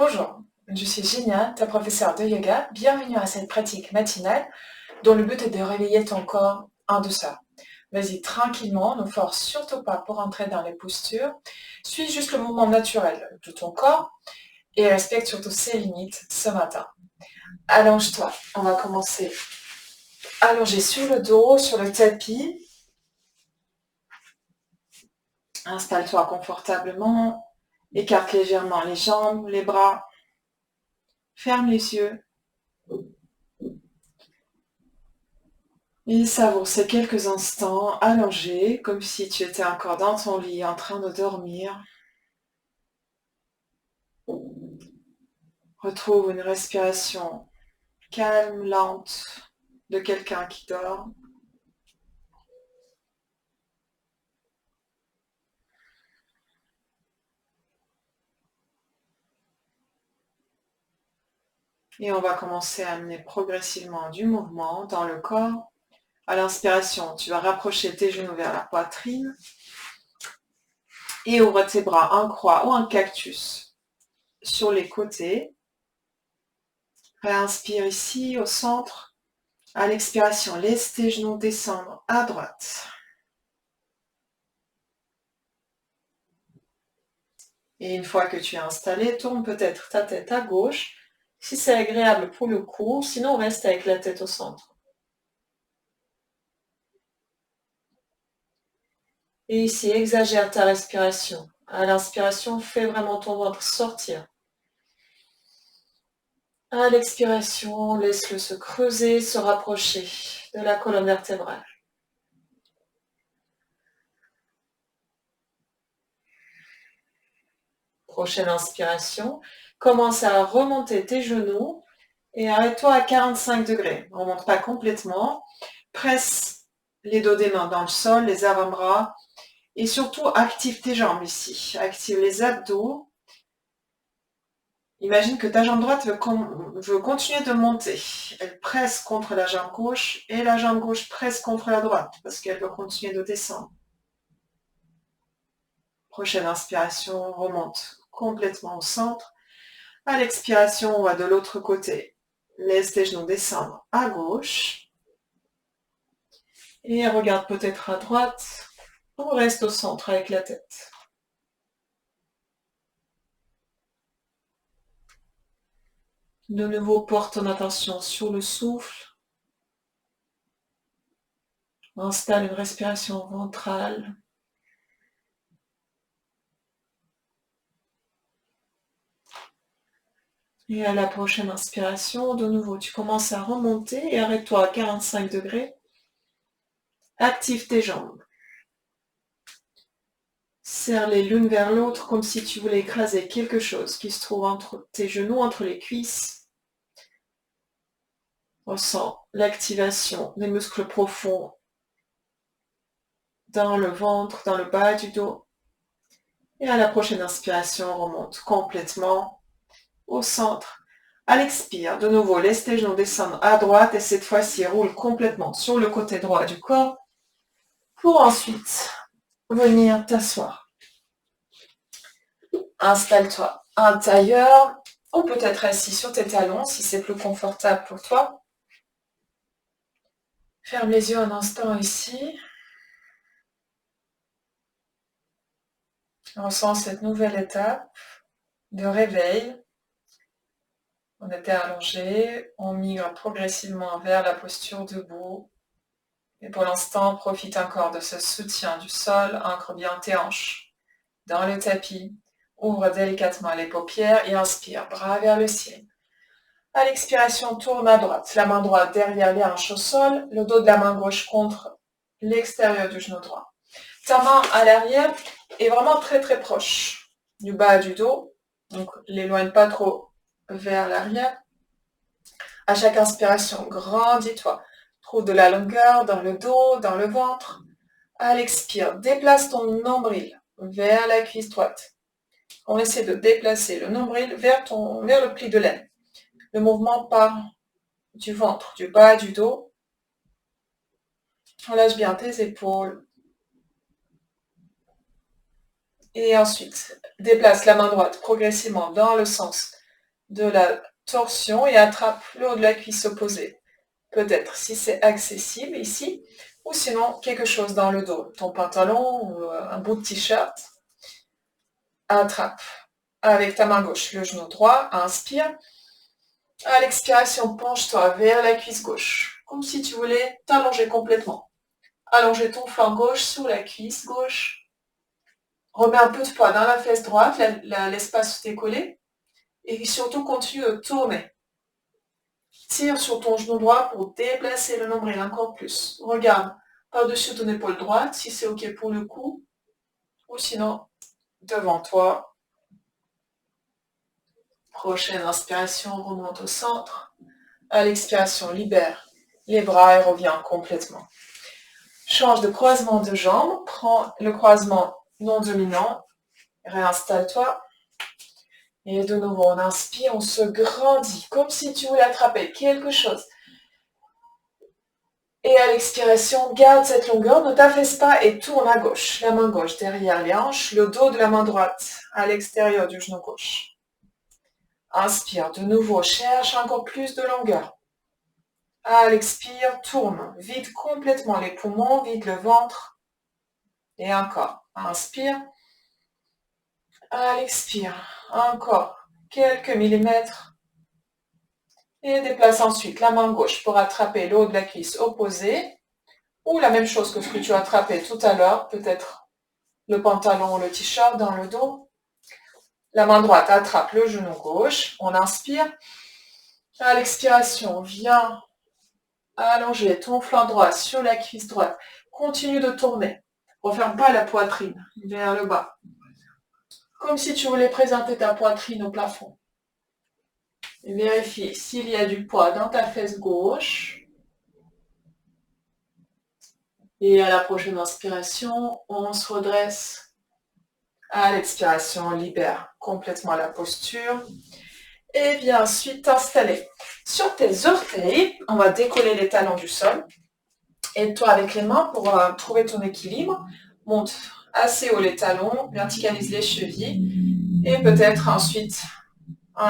Bonjour, je suis Génia, ta professeure de yoga. Bienvenue à cette pratique matinale dont le but est de réveiller ton corps en douceur. Vas-y tranquillement, ne force surtout pas pour entrer dans les postures. Suis juste le mouvement naturel de ton corps et respecte surtout ses limites ce matin. Allonge-toi, on va commencer. Allongé sur le dos, sur le tapis. Installe-toi confortablement. Écarte légèrement les jambes, les bras. Ferme les yeux. Et savoure ces quelques instants allongés, comme si tu étais encore dans ton lit en train de dormir. Retrouve une respiration calme, lente de quelqu'un qui dort. Et on va commencer à amener progressivement du mouvement dans le corps. À l'inspiration, tu vas rapprocher tes genoux vers la poitrine et ouvre tes bras en croix ou en cactus sur les côtés. Réinspire ici au centre. À l'expiration, laisse tes genoux descendre à droite. Et une fois que tu es installé, tourne peut-être ta tête à gauche, si c'est agréable pour le cou, sinon reste avec la tête au centre. Et ici, exagère ta respiration. À l'inspiration, fais vraiment ton ventre sortir. À l'expiration, laisse-le se creuser, se rapprocher de la colonne vertébrale. Prochaine inspiration, commence à remonter tes genoux et arrête-toi à 45 degrés. Ne remonte pas complètement. Presse les dos des mains dans le sol, les avant-bras. Et surtout, active tes jambes ici. Active les abdos. Imagine que ta jambe droite veut continuer de monter. Elle presse contre la jambe gauche et la jambe gauche presse contre la droite parce qu'elle veut continuer de descendre. Prochaine inspiration, on remonte complètement au centre. À l'expiration, on va de l'autre côté. Laisse tes genoux descendre à gauche. Et regarde peut-être à droite ou reste au centre avec la tête. De nouveau, porte ton attention sur le souffle. Installe une respiration ventrale. Et à la prochaine inspiration, de nouveau, tu commences à remonter et arrête-toi à 45 degrés. Active tes jambes. Serre-les l'une vers l'autre comme si tu voulais écraser quelque chose qui se trouve entre tes genoux, entre les cuisses. Ressens l'activation des muscles profonds dans le ventre, dans le bas du dos. Et à la prochaine inspiration, on remonte complètement au centre. À l'expire, de nouveau, laisse tes genoux descendre à droite et cette fois-ci, roule complètement sur le côté droit du corps pour ensuite venir t'asseoir. Installe-toi en tailleur ou peut-être assis sur tes talons si c'est plus confortable pour toi. Ferme les yeux un instant ici. Ressens cette nouvelle étape de réveil. On était allongé, on migre progressivement vers la posture debout. Et pour l'instant, profite encore de ce soutien du sol, ancre bien tes hanches dans le tapis. Ouvre délicatement les paupières et inspire, bras vers le ciel. À l'expiration, tourne à droite. La main droite derrière les hanches au sol, le dos de la main gauche contre l'extérieur du genou droit. Ta main à l'arrière est vraiment très très proche du bas du dos. Donc, l'éloigne pas trop vers l'arrière. À chaque inspiration, grandis-toi. Trouve de la longueur dans le dos, dans le ventre. À l'expire, déplace ton nombril vers la cuisse droite. On essaie de déplacer le nombril vers le pli de l'aine. Le mouvement part du ventre, du bas du dos. Relâche bien tes épaules. Et ensuite, déplace la main droite progressivement dans le sens de la torsion et attrape le haut de la cuisse opposée. Peut-être si c'est accessible ici, ou sinon quelque chose dans le dos, ton pantalon ou un bout de t-shirt. Attrape avec ta main gauche le genou droit, inspire. À l'expiration, penche-toi vers la cuisse gauche, comme si tu voulais t'allonger complètement. Allonger ton flanc gauche sur la cuisse gauche. Remets un peu de poids dans la fesse droite, l'espace décollé. Et surtout, continue de tourner. Tire sur ton genou droit pour déplacer le nombril encore plus. Regarde par-dessus ton épaule droite, si c'est OK pour le cou. Ou sinon, devant toi. Prochaine inspiration, remonte au centre. À l'expiration, libère les bras et reviens complètement. Change de croisement de jambes. Prends le croisement non dominant. Réinstalle-toi. Et de nouveau, on inspire, on se grandit, comme si tu voulais attraper quelque chose. Et à l'expiration, garde cette longueur, ne t'affaisse pas et tourne à gauche. La main gauche derrière les hanches, le dos de la main droite à l'extérieur du genou gauche. Inspire, de nouveau, cherche encore plus de longueur. À l'expire, tourne, vide complètement les poumons, vide le ventre. Et encore, inspire. À l'expire, encore quelques millimètres. Et déplace ensuite la main gauche pour attraper le haut de la cuisse opposée. Ou la même chose que ce que tu as attrapé tout à l'heure, peut-être le pantalon ou le t-shirt dans le dos. La main droite attrape le genou gauche. On inspire. À l'expiration, viens allonger ton flanc droit sur la cuisse droite. Continue de tourner. Referme pas la poitrine vers le bas. Comme si tu voulais présenter ta poitrine au plafond. Et vérifie s'il y a du poids dans ta fesse gauche. Et à la prochaine inspiration, on se redresse. À l'expiration, on libère complètement la posture. Et bien ensuite, t'installer sur tes orteils. On va décoller les talons du sol. Aide-toi avec les mains pour trouver ton équilibre. Monte assez haut les talons, verticalise les chevilles. Et peut-être ensuite,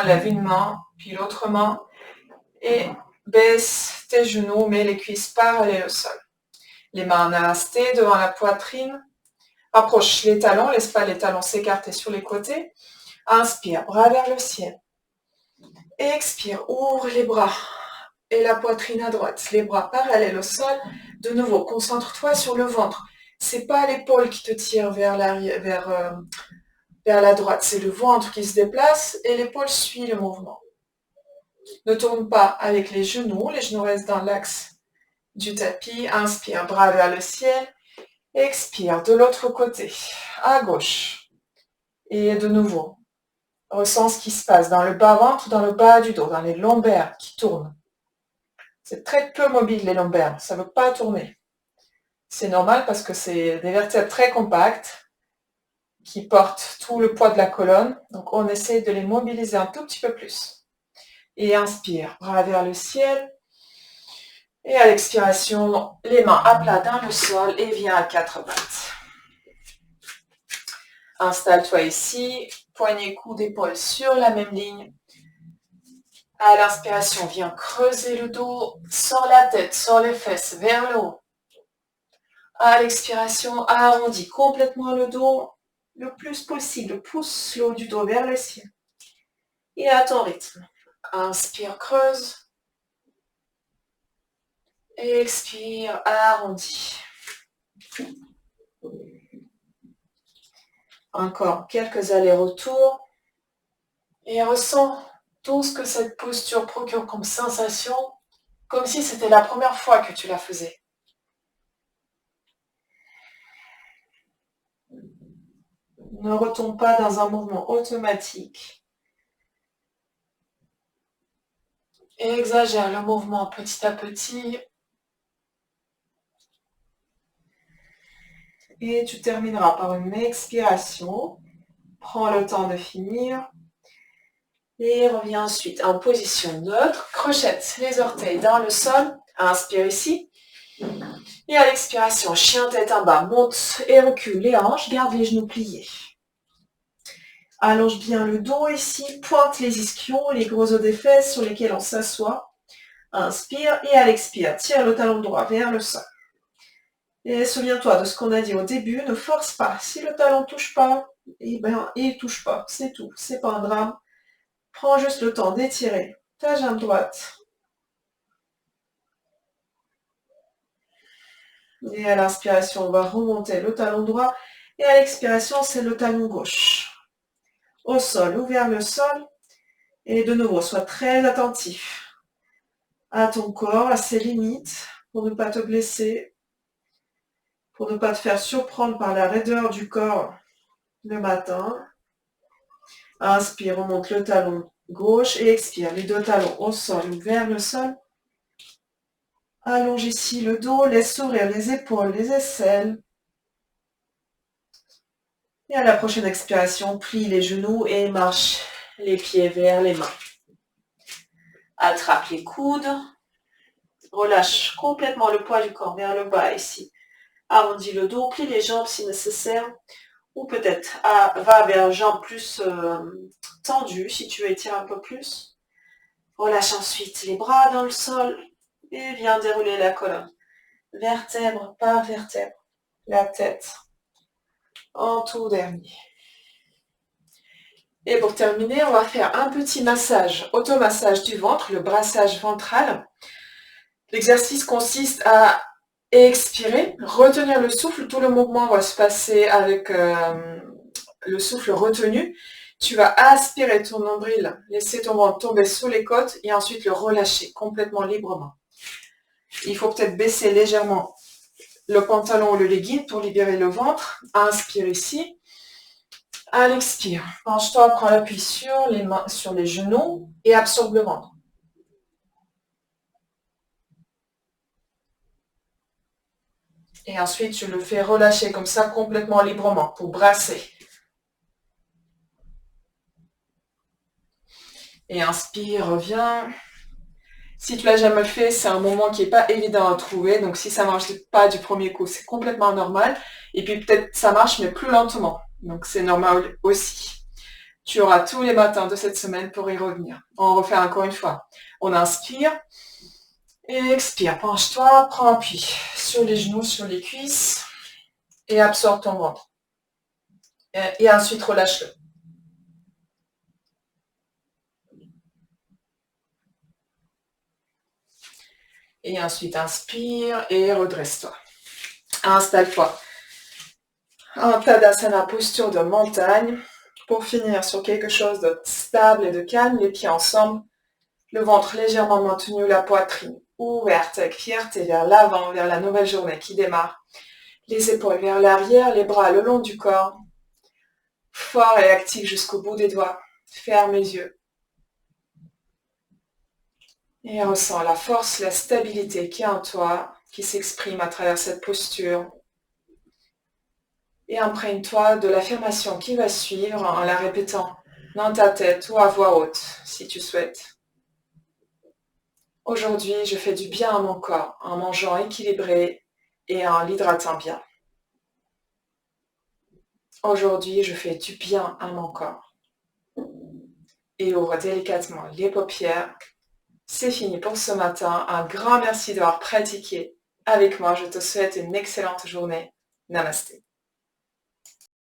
lève une main, puis l'autre main. Et baisse tes genoux, mets les cuisses parallèles au sol. Les mains namasté devant la poitrine. Approche les talons, laisse pas les talons s'écarter sur les côtés. Inspire, bras vers le ciel. Expire, ouvre les bras et la poitrine à droite. Les bras parallèles au sol. De nouveau, concentre-toi sur le ventre. C'est pas l'épaule qui te tire vers la droite, c'est le ventre qui se déplace et l'épaule suit le mouvement. Ne tourne pas avec les genoux restent dans l'axe du tapis. Inspire, bras vers le ciel. Expire, de l'autre côté, à gauche. Et de nouveau, ressens ce qui se passe dans le bas-ventre, dans le bas du dos, dans les lombaires qui tournent. C'est très peu mobile les lombaires, ça ne veut pas tourner. C'est normal parce que c'est des vertèbres très compactes qui portent tout le poids de la colonne. Donc on essaie de les mobiliser un tout petit peu plus. Et inspire, bras vers le ciel. Et à l'expiration, les mains à plat dans le sol et viens à quatre pattes. Installe-toi ici, poignet, coude, épaule sur la même ligne. À l'inspiration, viens creuser le dos, sors la tête, sors les fesses vers le haut. À l'expiration, arrondis complètement le dos le plus possible. Pousse le haut du dos vers le ciel. Et à ton rythme. Inspire, creuse. Expire, arrondis. Encore quelques allers-retours. Et ressens tout ce que cette posture procure comme sensation, comme si c'était la première fois que tu la faisais. Ne retombe pas dans un mouvement automatique. Et exagère le mouvement petit à petit. Et tu termineras par une expiration. Prends le temps de finir. Et reviens ensuite en position neutre. Crochette les orteils dans le sol. Inspire ici. Et à l'expiration, chien tête en bas. Monte et recule les hanches. Garde les genoux pliés. Allonge bien le dos ici, pointe les ischions, les gros os des fesses sur lesquels on s'assoit. Inspire et à l'expire, tire le talon droit vers le sol. Et souviens-toi de ce qu'on a dit au début, ne force pas. Si le talon ne touche pas, eh ben, il ne touche pas, c'est tout, c'est pas un drame. Prends juste le temps d'étirer ta jambe droite. Et à l'inspiration, on va remonter le talon droit. Et à l'expiration, c'est le talon gauche. Au sol, ouvert le sol. Et de nouveau, sois très attentif à ton corps, à ses limites, pour ne pas te blesser, pour ne pas te faire surprendre par la raideur du corps le matin. Inspire, remonte le talon gauche et expire. Les deux talons au sol ou vers le sol. Allonge ici le dos, laisse s'ouvrir les épaules, les aisselles. Et à la prochaine expiration, plie les genoux et marche les pieds vers les mains. Attrape les coudes. Relâche complètement le poids du corps vers le bas ici. Arrondis le dos, plie les jambes si nécessaire. Ou peut-être va vers jambes plus tendues si tu veux étirer un peu plus. Relâche ensuite les bras dans le sol et viens dérouler la colonne. Vertèbre par vertèbre. La tête en tout dernier. Et pour terminer, on va faire un petit massage, automassage du ventre, le brassage ventral. L'exercice consiste à expirer, retenir le souffle. Tout le mouvement va se passer avec le souffle retenu. Tu vas aspirer ton nombril, laisser ton ventre tomber sous les côtes et ensuite le relâcher complètement librement. Il faut peut-être baisser légèrement le pantalon ou le legging pour libérer le ventre. Inspire ici. À l'expire, penche-toi, prends l'appui sur les mains, sur les genoux et absorbe le ventre. Et ensuite, tu le fais relâcher comme ça complètement librement pour brasser. Et inspire, reviens. Si tu l'as jamais fait, c'est un moment qui n'est pas évident à trouver. Donc si ça ne marche pas du premier coup, c'est complètement normal. Et puis peut-être ça marche, mais plus lentement. Donc c'est normal aussi. Tu auras tous les matins de cette semaine pour y revenir. On refait encore une fois. On inspire. Et expire. Penche-toi, prends appui sur les genoux, sur les cuisses. Et absorbe ton ventre. Et ensuite relâche-le. Et ensuite, inspire et redresse-toi. Installe-toi en Tadasana, posture de montagne. Pour finir sur quelque chose de stable et de calme, les pieds ensemble, le ventre légèrement maintenu, la poitrine ouverte avec fierté vers l'avant, vers la nouvelle journée qui démarre. Les épaules vers l'arrière, les bras le long du corps. Fort et actif jusqu'au bout des doigts. Ferme les yeux. Et ressens la force, la stabilité qui est en toi, qui s'exprime à travers cette posture. Et imprègne-toi de l'affirmation qui va suivre en la répétant dans ta tête ou à voix haute, si tu souhaites. Aujourd'hui, je fais du bien à mon corps en mangeant équilibré et en l'hydratant bien. Aujourd'hui, je fais du bien à mon corps. Et ouvre délicatement les paupières. C'est fini pour ce matin. Un grand merci d'avoir pratiqué avec moi. Je te souhaite une excellente journée. Namasté.